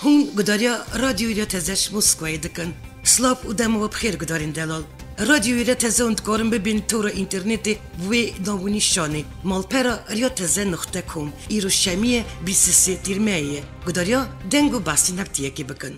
هون قداريا راديو إلى تزش موسكوي دكن سلاف ودمو بخير قدارين دلال راديو إلى تزون تقارن ببين تورا إنترنتي وي ناوني شاني مالبرا ريا تزن نختكم إيرو الشامية بيسسي تيرمية قداريا دنگو باسي نبتيكي بكن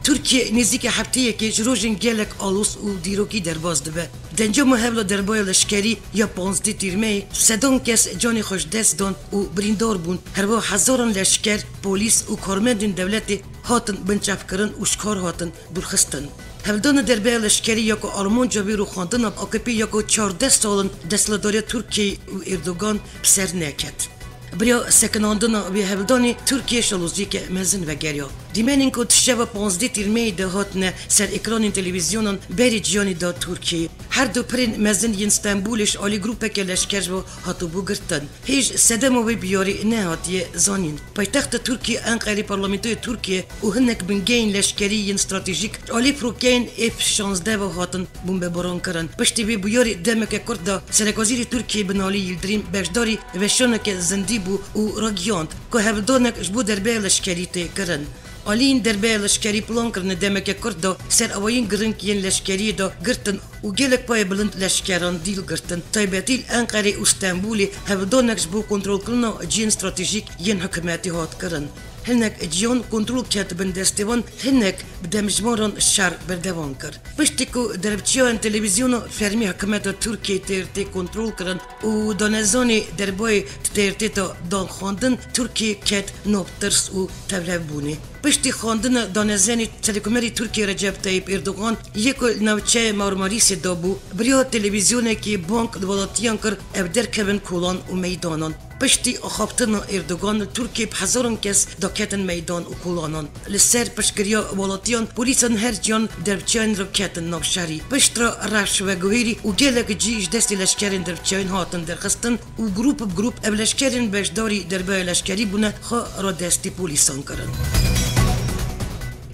ترکیه نزدیک هفته که جروجن گلک آلوس و دیروکی درباز دبه دنجا محبلا دربای لشکری یا 15 تیرمه صدام کس جان خوش دست دان و بریندار بون هروا هزاران لشکر پلیس و کارمندان دولت هاتن بنچف کرن و شکار هاتن برخستن هفدان دربای لشکری یکو آرمان جابی رو خواندن آکپی یکو 14 سالن دستلداری ترکیه و اردوگان بسر نکد بریا سکناندنا به هفدانی ترکیه شلوزی که مزن و گریا دیمنین که تشتوا 15 تیرمه ده هاتنه سر اکران تلویزیونان بری جیانی دا ترکیه هر دو پرین مزن ین استنبولش آلی گروپه که لشکر و هاتو بگرتن هیچ سدمو بی بیاری نه هاتیه زانین پایتخت ترکیه انقری پارلمنتوی ترکیه و هنک بنگین لشکری ین استراتژیک آلی پروکین F-16 و هاتن بومبه باران کرن پشتی بی بیاری دمک کرد دا سرکوزیر ترکیه بنالی یلدریم بخشداری وشانک زندی بو و راگیاند که هفدانک جبو دربه لشکری تی کرن آلین دربه لشکری پلان کرن دمک کرد دا سر اوین گرنک ین لشکری دا گرتن و گلک پای بلند لشکران دیل گرتن تایبتیل انقره و استنبولی هفدانک جبو کنترول کرن جین استراتژیک ین حکمتی هات کرن هنک جیان کنترل کرد بندستوان هنک بدمجماران شهر بردوان کرد پشتی که دربچیان تلویزیون فرمی حکمت ترکیه ترتی کنترل کردن و دانزانی دربای ترتی تا دان خواندن ترکیه کت نوبترس و تولب بونه پشتی خواندن دانزانی تلکمری ترکیه رجب طیب اردوغان یک نوچه مارماریس دابو بریا تلویزیونه که بانک دولتیان کرد ابدر کبن کولان و میدانان پشتی اخابتن اردوغان ترکیه بهزاران کس داکتن میدان و کولانان لسر پشگریا ولاتیان پولیسان هر جان دربچین رو کتن نوشری پشت را رش و گویری و گلک جیش دستی لشکرین دربچین هاتن درخستن و گروپ اب لشکرین بشداری دربای لشکری بونه خواه را دستی پولیسان کرن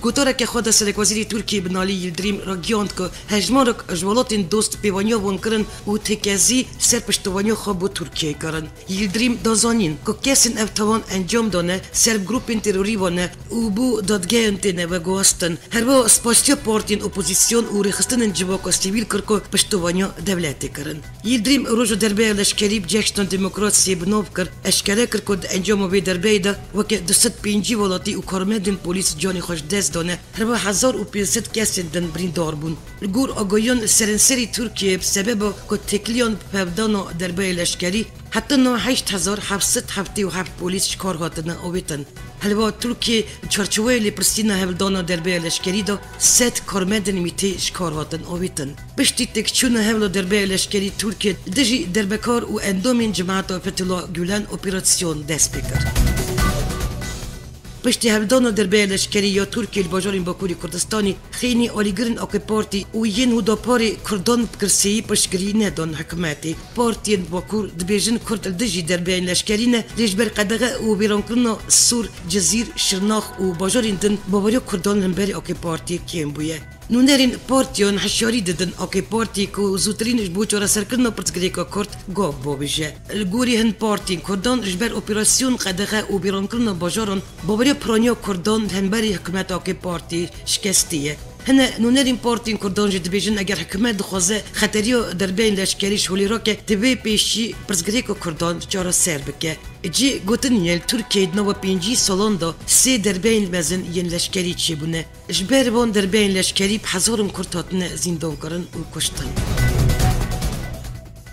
گوتاره که خود سرکوزیری ترکیه بنالی یلدریم را گیاند که هجمارک اجوالاتین دوست پیوانیا بون کرن و تکازی سر پشتوانیا خواب با ترکیه کرن یلدریم دازانین که کسین افتوان انجام دانه سرب گروپین تروری بانه و بو دادگاه انتینه و گوستن هر با سپاسیا پارتین اپوزیسیون و رخستن انجباک سیویل کرکو پشتوانیا دولتی کرن یلدریم روژو دربای لشکری بجشتان دموکراسی بناب کرد اشکره کرکو انجام بی دربای ده وکه 205 ولاتی و کارمندین پلیس جانی خوش دست دانه هر 1500 کس دن بریندار بون لگور آگایان سرنسری ترکیه بسبب که تکلیان پفدان دربای لشکری حتی 8777 پولیس شکار هاتن آویتن هلوا ترکیه چارچوه لپرسینا هفدان دربای لشکری دا 100 کارمندن میتی شکار هاتن آویتن پشتی تکچون هفلا دربای لشکری ترکیه دجی دربکار و اندامین جماعت فتولا گولن اپراسیون دست بکر پشتی هفدان دربای لشکری یا ترکیه الباجارین باکوری کردستانی خیلی آلیگرین آکه پارتی و ین هودا پاری کردان بکرسی پشگری ندان حکمتی پارتین باکور دبیجن کرد الدجی دربای لشکرین ریجبر قدغه و بیران کرنا سور جزیر شرناخ و باجارین دن باباری کردان لنبری آکه پارتی کیم بویه نونرین پارتیون حشاری ددن آکه پارتی که زودترینش بود چرا سرکرنا پرتگریکا کرد گاب بابیجه الگوری هن پارتین کردان ریجبر اپراسیون قدغه و بیران کرنا باجاران باباری پرانیا کردان هنبری حکمت آکه پارتی شکستیه هنه نونرین پارتین کردان جد بیجن اگر حکمت دخوازه خطریو دربین لشکریش ولی را که دوی پیشی پرزگریکو کردان چارا سر بکه جی گوتن یل ترکیه 95 سالان دا 3 دربین مزن ین لشکری چی بونه جبر بان دربین لشکری بهزارم کرد زندان کرن و کشتن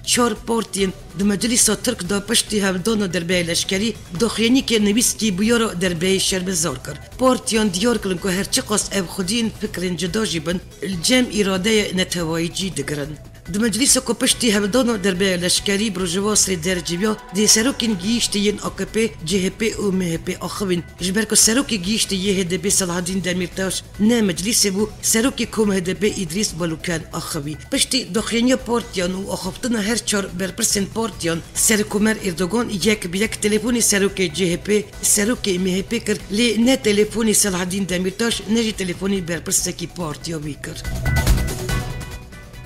4 پارتین دو مجلس ترک دا پشتی هفدان دربای لشکری داخلینی که نویسکی بیارا دربای شرمزار کرد پارتیان دیار کردن که هرچی قاس اب خودین فکرین جدا جیبن الجم اراده نتوایجی دگرن دو مجلس که پشتی هفدان دربای لشکری برجوا سری درجبیا دی سروکین گیشتی ین AKP CHP و MHP آخوین جبر که سروکی گیشتی یه HDP صلاح الدین دمیرتاش نه مجلس بو سروکی کوم HDP ادریس بلوکان آخوی پشتی داخلینی پارتیان و آخوفتن هر 4 برپرسن پارتیان سرکومر اردوغان یک بیک تلفونی سروکی CHP سروکی MHP کرد لی نه تلفونی صلاح الدین دمیرتاش نه تلفونی برپرسکی پارتیا بی کرد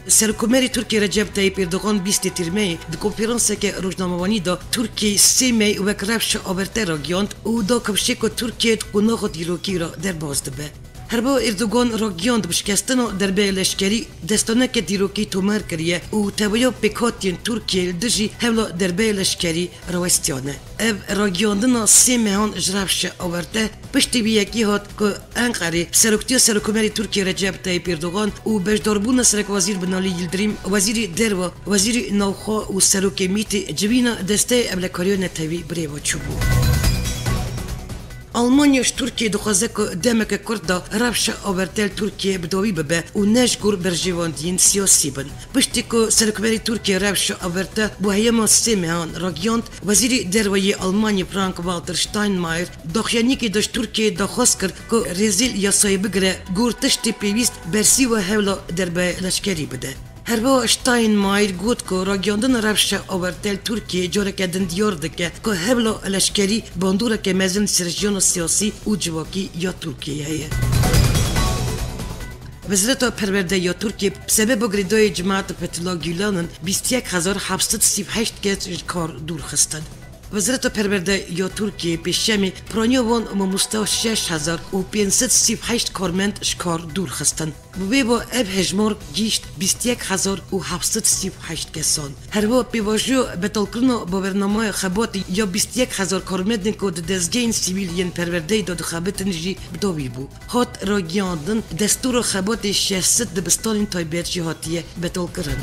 سرکومری ترکیه رجب طیب اردوغان 20 تیرمه د کنفرانس که روزنامه‌وانی دا ترکیه سیمی و کرفش آورته را گیاند و دا کبشه که ترکیه قناغ دیروکی را در بازده به. هر با اردوغان را گیاند بشکستن در به لشکری دستانه که دیروکی تومر کریه و تویا بکاتین ترکیه دجی هولا در به لشکری روستیانه. اب را گیاندن سیمهان جرفش آورته پشتی بی یکی هات که انقره سرکومری ترکیه رجب طیب اردوغان و بجداربون سرک وزیر بنالی یلدریم وزیر دروا وزیر نوخوا و سرک میت جوینا دسته ابلکاریو نتوی بریوا چوبو. آلمانیاش ترکیه دخوازه که دمک کرد رفش آورتل ترکیه بدوی ببه و نشگر برجواندین سیاسی بن. پشتی که سرکومری ترکیه رفش آورته با هیما سیمهان را گیاند وزیر دروی آلمانی فرانک والتر شتاینمایر داخیانی که داشت ترکیه دخواست کرد که رزیل یاسای بگره گور تشتی پیویست برسی و هولا دربه لشکری بده. هر با شتاینمایر گفت که را گیاندن رفش آورتل ترکیه جاره کردن دیار دکه که هولا لشکری باندوره که مزن سرجیان سیاسی و جواکی یا ترکیه هیه. وزارت پرورده یا ترکیه سبب گریدای جماعت فتحالله گیلانن 21738 کس کار دور خستند. وزارت پرورده یا ترکیه پیشمی پرانیوان ممسته 6538 کارمند شکار دور خستند. بوی با اب هجمار گیشت 21738 کسان. هر با پیواجو بتالکرنا با برنامه خبات یا 21000 کارمند کود دزگین سیویلین پرورده داد خباتن جی بدوی بو. هات را گیاندن دستور خبات 600 دبستان تایبت جهاتیه بتالکرن.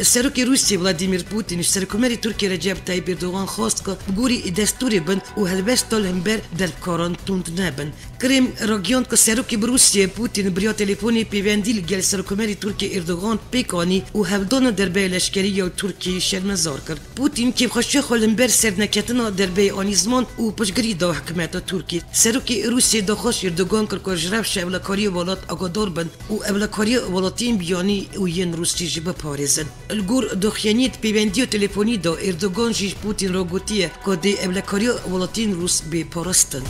سرک روسیه ولادیمیر پوتین سرکومری ترکیه رجب طیب اردوغان خواست که بگوری دستوری بند و هلبستال همبر در کاران توند نبند. کریم را گیاند که سرک بروسیه پوتین بریا تلفونی پیوندیل گل سرکومری ترکیه اردوغان پیکانی و هفدان در به لشکری یا ترکیه شرمزار کرد. پوتین که خوشی خالنبر سرنکتنا در به آنیزمان و پشگری دا حکمت ترکیه. سرک روسیه داخوش اردوغان کرد که جرفش اولکاری ولات آگادار بند و اولکاری ولاتین بیانی و ین روسی جب پارزن. الگور دخیانیت پیوندی و تلفنی دا اردوغان جیش پوتین را گوتیه که دی اولکاری ولاتین روس به پارستن.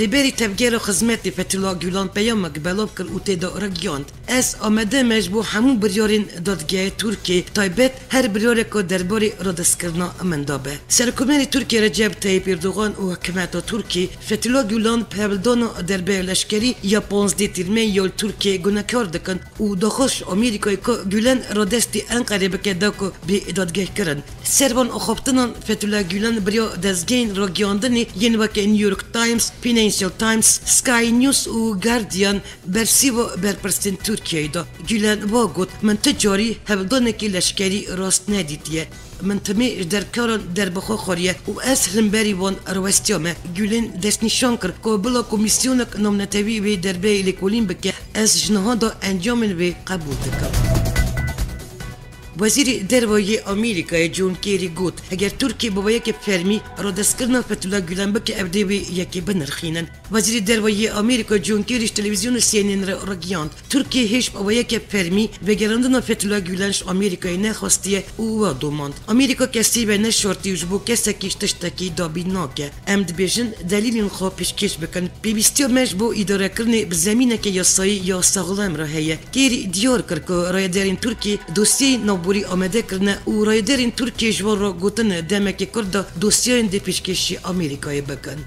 ریبری تفگیر خدمت فتحالله گیلان پیام بلاب کرد و تدا را گیاند. از آمده مجبور همون بریارین دادگاه ترکیه تایبت هر بریاره که درباره را دست کرنا امندابه. سرکومری ترکیه رجب طیب اردوغان و حکمت ترکیه فتحالله گیلان پهلدان درباره لشکری یا 15 تیرمه یال ترکیه گناهکار دکن و داخلش آمریکایی که گیلان را دستی انقره بکده که به دادگاه کرن. سربان اخوابتنان فتحالله گیلان بریا دستگین را گیاندنی ین وکه نیویورک تایمز فینانشال تایمز سکای نیوز و گاردیان برسی و برپرستن ترکیه دا گیلان واگوت من تجاری هفدانه که لشکری راست ندیدیه من تمی در کاران در بخوا خوریه و از هلمبری وان روستیامه گیلان دست نشان کرد که بلا کمیسیونک نامنتوی و دربه لکولین بکه از جنها دا انجامن و قبول دکن. وزیر دروی آمریکای جون کیری گوت اگر ترکیه با یک فرمی را دست کردن فتحالله گیلان بکه ابدی یکی بنرخینن. وزیر دروی آمریکا جون کیریش تلویزیون CNN را گیاند ترکیه هیچ با یک فرمی و گراندن فتحالله گیلانش آمریکای نخواستیه او دوماند. آمریکا کسی به نشورتی وجبو کسی کیش تشتکی دابی ناکه. امد بیشن دلیل خواب پیشکش بکن. بیبیستیو مجبو اداره کرنه بزمینه که یاسایی یا ساغلام را هیه. کیری دیار کرد که رایدارین ترکیه دوسیه بوری آمده کرنه و رایدارین ترکیه جوار را گوتن دمکی کرده دوسیان دی پیشکشی آمریکای بکن.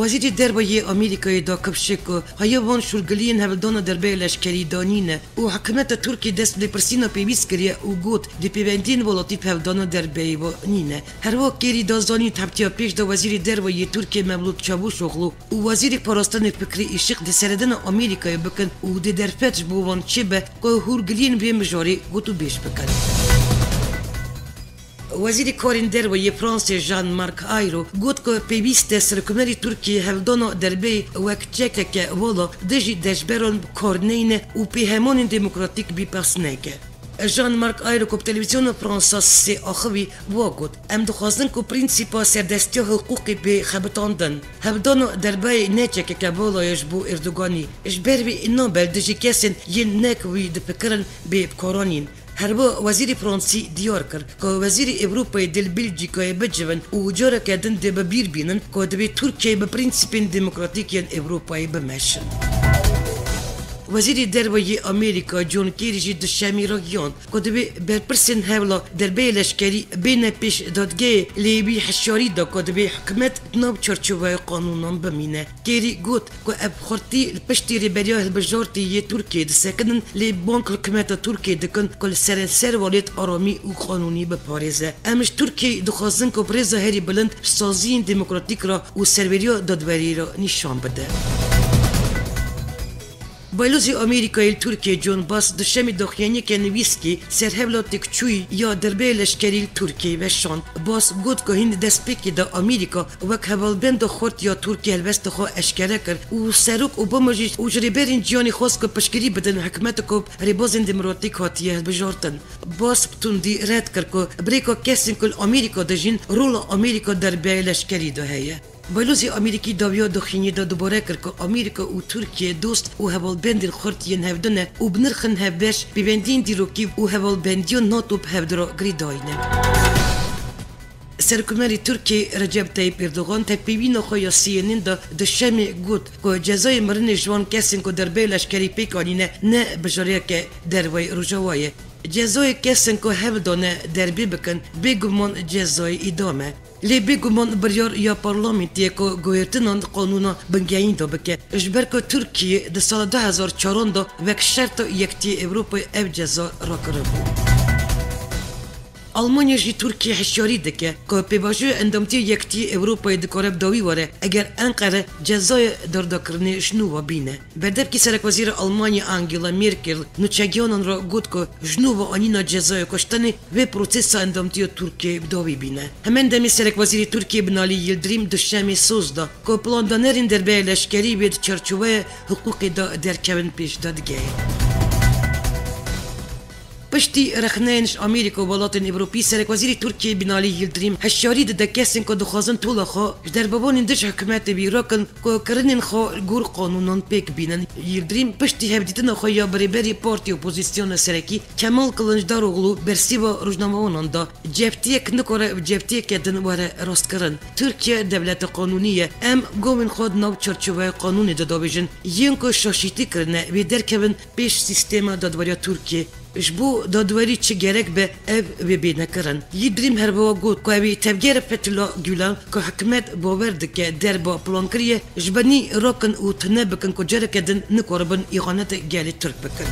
وزیر دربای آمریکای دا کبشه که هایوان شلگلین هفدان دربای لشکری دانینه و حکمت ترکی دست به پرسینا پیویز کریه و گوت دی پیوندین ولاتی هفدان دربای و نینه. هر وقت کری دازانی تبتیا پیش دا وزیر دربای ترکی مملوک چابوش اغلو و وزیر پاراستان فکری اشق دی سردن آمریکای بکن و دی درفتش بوان چه به که هورگلین به مجاری گوتو بیش بکن. وزیر کارین دروی فرانسه ژان مارک آیرو گفت که پیوسته سرکومری ترکیه هفدان دربی وقت چکه که والا دژی دژبران کارنین و پیهمان دموکراتیک بیپسنه که. ژان مارک آیرو که تلویزیون فرانسه سی آخوی واگود ام دخواستن که پرینسیپا سردستی حقوقی به خبتاندن هفدان دربی نچکه که والایش بو اردوگانی اجبر بی نوبل دژی کسین ین نکوی دپکرن به کارانین. هر با وزیر فرانسی دیار کرد که وزیر اروپای دل بلژیکای بجون و جاره کردن ده ببیر بینن که ده به ترکیه به پرینسیپین دموکراتیکین اروپای بمشن. وزیر دروی آمریکا جون کیری جی دشمی را گیان که دبی برپرسین هولا دربه لشکری بین پیش دادگاه لیبی حشاری دا که دبی حکمت ناب چرچوه قانونان بمینه. کیری گوت که اب خورتی پشتی ریبریا هلبجارتی یه ترکیه دسکنن لی بانک حکمت ترکیه دکن کل سر والیت آرامی و قانونی بپارزه. امش ترکیه دخوازن که پریزه هری بلند سازین دموکراتیک را و سروریا دادوری را نشان بده. بایلوزی آمریکای ترکیه جون باس دشمی دخیانی که نویسکی سرهولاتیک چوی یا دربه لشکری ترکیه و شان باس گود که هند دست پیکی دا آمریکا وک هول بند خورد یا ترکیه الوست خو اشکره کرد و سروک و بمجیش و جریبرین جیانی خواست که پشکری بدن حکمت که ریبازن دموکراتیک هاتیه بجارتن. باس بتوندی رد کرد که بریکا کسین کل آمریکا دجین رول آمریکا دربه لشکری دا هیه. بایلوزی آمریکی داویا دخینی دا دوباره کرد که آمریکا و ترکیه دوست و هوالبندین خورتین هفدنه و بنرخن هفبش ببندین دیروکی و هوالبندیون ناتو بهفدرا گریداینه. سرکمری ترکیه رجب طیب اردوغان تپیوین خویا سینین دا دشمی گود که جزای مرن جوان کسین که دربه لشکری پیکانینه نه بجاره که دروی رجوایه. جزای کسین که هفدانه دربی بکن بگمان جزای ادامه. لی بگمان بریار یا پارلامنتیه که گویرتنان قانونا بنگین دا بکه اجبر که ترکیه ده سال 2004 دا وک شرط یکتی اوروپای او جزا را کرده بود. آلمانیا جی ترکیه حشیاری دکه که پیباجو اندامتی یکتی اوروپای دکارب داوی واره اگر انقره جزای دردکرنه شنو و بینه. بردب که سرک وزیر آلمانیا انگیلا میرکل نوچگیانان را گود که جنو و آنینا جزای کشتنه و پروسس اندامتی ترکیه داوی بینه. همین دمی سرک وزیر ترکیه بنالی یلدریم دشمی سوز دا که پلاندانرین دربه لشکری بید چرچوه حقوقی دا درکون پیش دادگه. پشتی رخنینش آمریکا و ولایات اروپی سرک وزیر ترکیه بنالی یلدریم هشیاری ده کسین که دخوازن طول خو در بابان دش حکومت بیراکن که کرنین خو گور قانونان پیک بینن. یلدریم پشتی هفدیتن خو یا بریبری پارتی اپوزیسیون سرکی کمال کلنجدار اغلو برسیبا روزنامه‌وانان دا جفتیک نکاره و جفتیک دن واره راست کرن. ترکیه دولت قانونیه ام گومن خود نو چرچوه قانونی دادابیجن ینکو شاشیتی کرنه و درکبن پیش سیستم دادوری ترکیه جبو دادوری چه گرک به او ببینه کرن. یدریم هر با گود که اوی تفگیر فتلا گولان که حکمت باورد که در با پلان کریه جبنی راکن و تنه بکن که جرک دن نکاربن ایغانت گلی ترک بکن.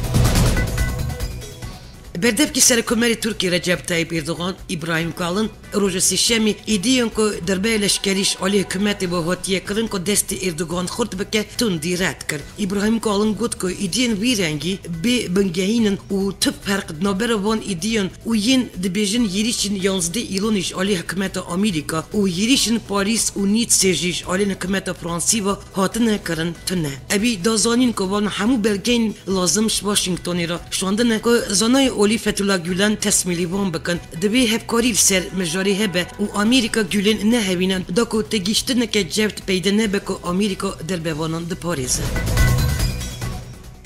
بردب که سرکمری ترکی رجب طیب اردوغان ابراهیم کالن روز سیشمی ایدیون که دربه لشکریش علی حکومت با هاتیه کرن که دست اردوغان خورد بکه تندی رد کرد. ابراهیم کالن گفت که ایدیون ویرنگی به بنگهینن و تب فرق نابر وان ایدیون و ین دبیجن یریشن 11 ایلونیش علی حکومت آمریکا و یریشن پاریس و نیت سیجیش علی حکومت فرانسی و هاتنه کرن تنه. ابی دازانین که وان همو بلگین لازمش واشنگتونی را شاندنه که زنای اولی فتولا گولان تصمیلی وان بکن دبی هف کاری سر مجاری هبه و آمریکا گولن نه هبینن داکو تگیشتنه که جفت پیدا نبه که آمریکا در بوانان ده پاریزه.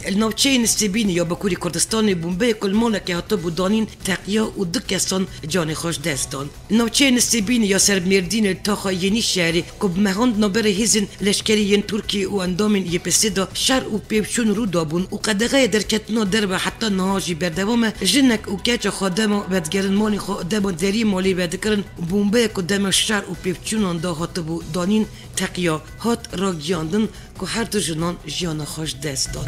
النوچه نسبینی یا بکوری کردستان بومبه کل مالک هاتو بودانین تقیا و دو کسان جان خوش دستان. النوچه نسبینی یا سرمردین تاخا ینی شهری که بمهاند نابر هیزن لشکری ین ترکی و اندامین یپسیدا شر و پیبشون رو دابون و قدغه درکتنا در و حتی نهاجی بردوام جنک و کچ خادم و بدگرن مالی خادم و دری مالی بدکرن بومبه که دم شر و پیبشون دا هاتو بودانین تقیا هات را گیاندن که هر دو جنان جان خوش دستان.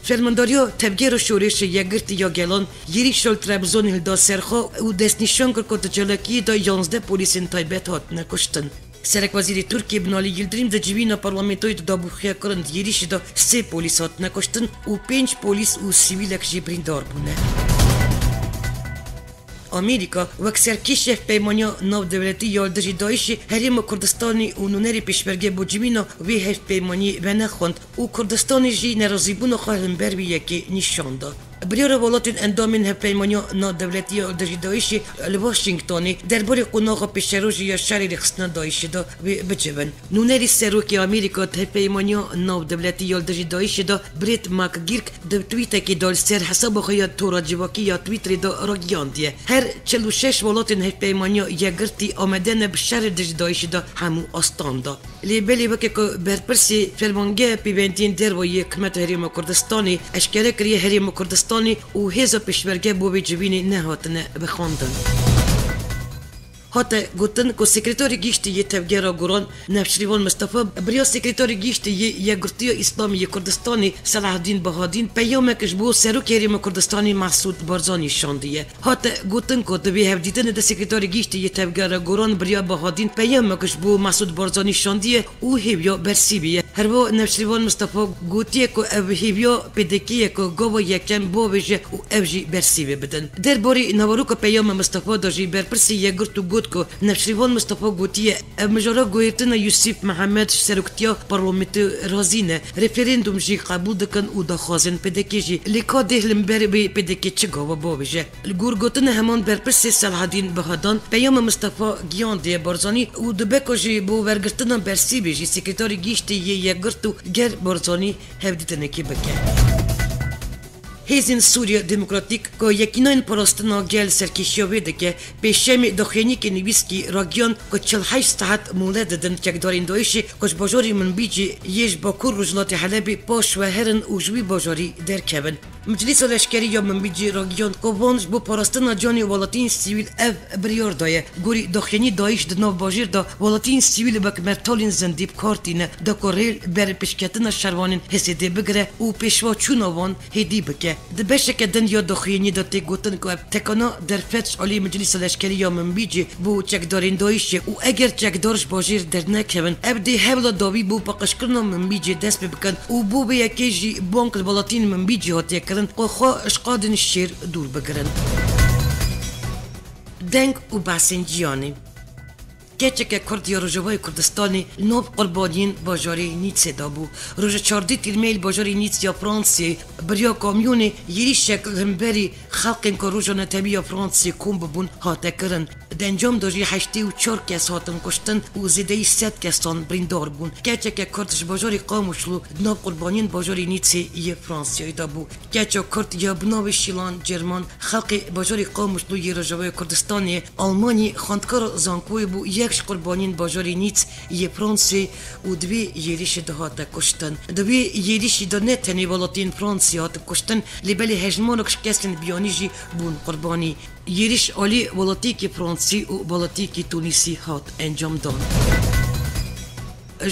فرمانداریا تبگیر و شورش یگرت یا گلان یری شل ترابزون هلدا سرخا و دست نشان کرد جلکی دا 11 پلیسین تایبت هات نکشتن. سرک وزیر ترکیه بنالی یلدریم دا جوینا پارلمانتوی دا بخیا کرند یریش دا 3 پلیس هات نکشتن و 5 پلیس و سیویلک جبریندار بونه. آمریکا وک سرکیش پیمانیا نو دولتی یالدجی دایشی حریم کردستانی و نونری پیشبرگه بوجمینا وی هفت پیمانی و نخوند و کردستانی جی نرازیبون خواهن بر بی یکی نشان داد. بريورا ولاتن اندامين هپیمانیا نادولتی دژی دایشی لواشنگتونی درباره قناغ پیشروجی یا شری رخصنا دایشی دا بچون نونری سروکی آمریکا هپیمانیا نادولتی یا دژی دایشی دا بریت ماکگیرک در توییت کی دال سر حساب خیا تورا جواکی یا توییتر دا راگیاندیه هر 46 ولاتن هپیمانیا یگرتی آمدن بشر دژی دایشی دا همو آستان دا لیبلی وکی که برپرسی فرمانگه پیوندین دروی حکمت هریم کردستانی اشکره کری هریم کردستانی و هزا پیشورگه بوی جوینی نهاتنه بخواندن. حتی گفتن که سکرتاری گیشتی یه تفگیرا گران نفشریوان مصطفی بریا سکرتاری گیشتی یه گرتی اسلامی کردستانی صلاح الدین بهادین پیامکش بو سروک هریم کردستانی مسعود بارزانی شاندیه. حتی گفتن که دوی هفدیدن ده سکرتاری گیشتی یه تفگیرا گران بریا بهادین پیامکش بو مسعود بارزانی شاندیه او هیویا برسیبیه. هر با نفشریوان مصطفی گوتیه که او هیویا پدکیه که گاوا یکم بو بجه و اوجی برسیبه بدن. در باری نواروک پیام مصطفی داشی برپرسی یه گرت و گوت که نفشریوان مصطفی گوتیه مجرا گویرتن یوسف محمد سرکتیا پارلمانت رازینه رفرندوم جی قبول دکن و دخوازن پدکی جی لیکا دهلم بر بی پدکی چه گاوا بو بجه. گور گوتن همان برپرسی صلاح الدین بهادان پیام مصطفی گیاندی بارزانی و دبکو جی بو ورگرتن برسیبه جی سکرتاری گیشتی یه گرتو گر بارزانی هفدیتنه کی بکه. هیزن سوریا دموکراتیک که یکینان پراستنا گل سرکشیا ویده که پیشمی داخلی که نویسکی راگیان که 48 ساعت مولد دن که دارین دایشی کش باجاری من بیجی یش باکور رجلات حلبی پاش و هرن اوجوی باجاری در کبن. مجلس لشکری یا من بیجی راگیان که وانش بو پراستنا جانی والاتین سیویل اف بریار دایه گوری داخلی دایش دناو باجیر دا والاتین سیویل بک مرتالین زندیب کارتینه دا کوریل بر پیشکتنا شروانین حسیده بگره و پیشوا چونوان هدی بکه. دبشه که دنیا داخلی داده گوتن که تکانا در فتش علی مجلس لشکری یا من بیجی بو چکدارین دایشه و اگر چکدارش باجیر در نکهون ابدی هبلا داوی بو پاقش کرنا من بیجی دست بکن و بو به یکی جی بانک البلاتین من بیجی هاتی کرن و خواه اشقادن شیر دور بگرن. دنگ و باسنجیانی گچه کردیا روجوای کردستانی نوب قربانین باجاری نیتس دابو روز 14 تیرمیل باجاری نیتس یا فرانسی بریا کامیونی یری شکل همبری خلقین که روز نتبی یا فرانسی کم ببون هاته کرن دنجام داجی 84 کس هاتن کشتن و زیده 100 کسان بریندار بون گچه کردش باجاری قاموشلو نوب قربانین باجاری نیتس یا فرانسی دابو گچه کرد یا بناو شیلان جرمان خلق باجاری قاموشلو یه روجوای کردستانی آلمانی خاندکار زانکوی بو یکش قربانین باجاری نیت یه فرانسی و دوی یریش دهات کشتن دوی یریش دا نه تنی ولاتین فرانسی هات کشتن لیبلی هجمانکش کسین بیانیجی بون قربانی یریش علی ولاتی که فرانسی و ولاتی که تونیسی هات انجام دان.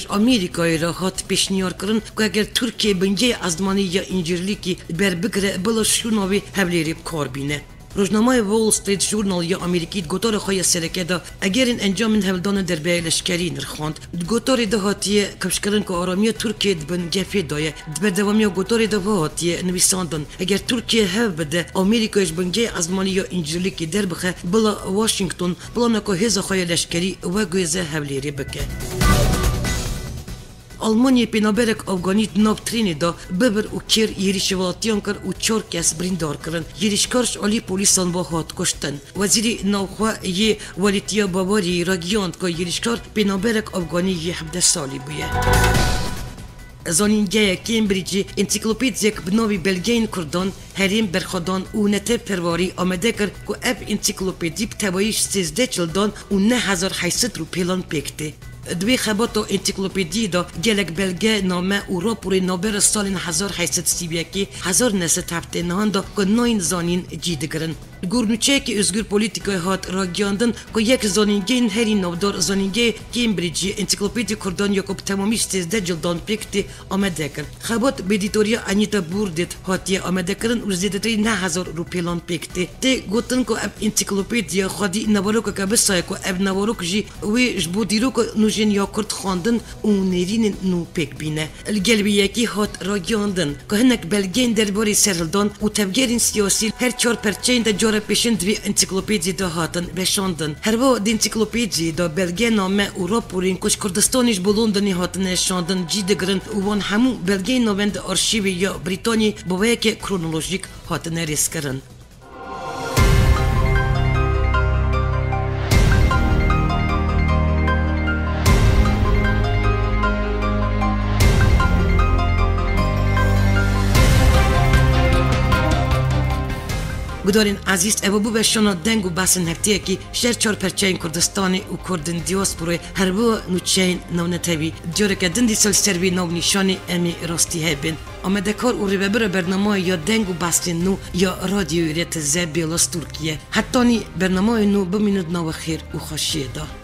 امریکای را هات پیشنهاد کردن که اگر ترکیه بنجه ازمانی یا انجیرلی که بر بگره بلا شوناوی هبلیری کار بینه. روزنامه وال استریت ژورنال یا امریکی گوتار خواهی سرکه دا اگر این انجام هفدان درباره لشکری نرخاند گوتار ده هاتیه کشکرن که آرامی ترکیه دبن گفه دایه دبر دوامی گوتار ده هاتیه نویساندن اگر ترکیه هف بده امریکایش بنگه ازمانی یا انجلی که در بخه بلا واشنگتن بلا نکو هزا خواهی لشکری و گویزه هفلیری بکه. آلمانی پینابرک افغانی نابترینی دا ببر و کیر یریش ولاتیان کر و 4 کس بریندار کرن یریشکارش علی پولیسان با هات کشتن وزیری نوخوا یه والیتیا باواری راگیاند که یریشکار پینابرک افغانی یه 17 سالی بویه. زانینگه کمبریجی انسیکلوپیدیک بناوی بلگین کردان هریم برخدان و نته پرواری آمده کرد که اف انسیکلوپیدی بتوایش 13 جلدان و 9800 روپیلان پیکته. دوی خباتو انسیکلوپیدی دا گلک بلگه نامه و راپوری نابر سال 1831 1000 نسل هفته نهان دا که 9 زانین جیدگرن. گورنوچه که ازگر پولیتیکای هات را گیاندن که یک زانینگه هری نودار زانینگه کمبریجی انسیکلوپیدی کردان یکو تمامیش 13 جلدان پیکتی آمده کرد. خبات بدیتوریا انیتا بوردت هاتی آمده کردن و زیدتری 9000 روپیلان پیکتی. تی گوتن که اب انسیکلوپیدیا خودی نواروک که بسای که اب نواروک جی وی جبودیرو که جن یا کرد خواندن و نرین نو پیک بینه. الگلبی یکی هات را گیاندن که هنک بلگین درباره سرهلدان و تبگیرین سیاسی هر 4 پرچین در سار پیشن دوی انسیکلوپیدی دا هاتن وشاندن هر با دی انسیکلوپیدی دا بلگه نامه او راپورین کش کردستانیش بلوندنی هاتن شاندن جی دگرن وان همو بلگه نوند آرشیوی یا بریتانی بوه که کرونولوژیک هاتن ریس کرن. گدارین عزیز ابو بشنا دنگو باسن هفتیه کی شهر چهار پرچین کردستانی و کردن دیاسپوره هر بو نوچین نونتوی جوره که دندی سال سروی نو نشانی امی راستی هبین آمده کار او ریبر برنامه یا دنگو باسن نو یا رادیو ریت زبیلاس ترکیه حتی نی برنامه نو بمیند نو خیر و خوشیه دا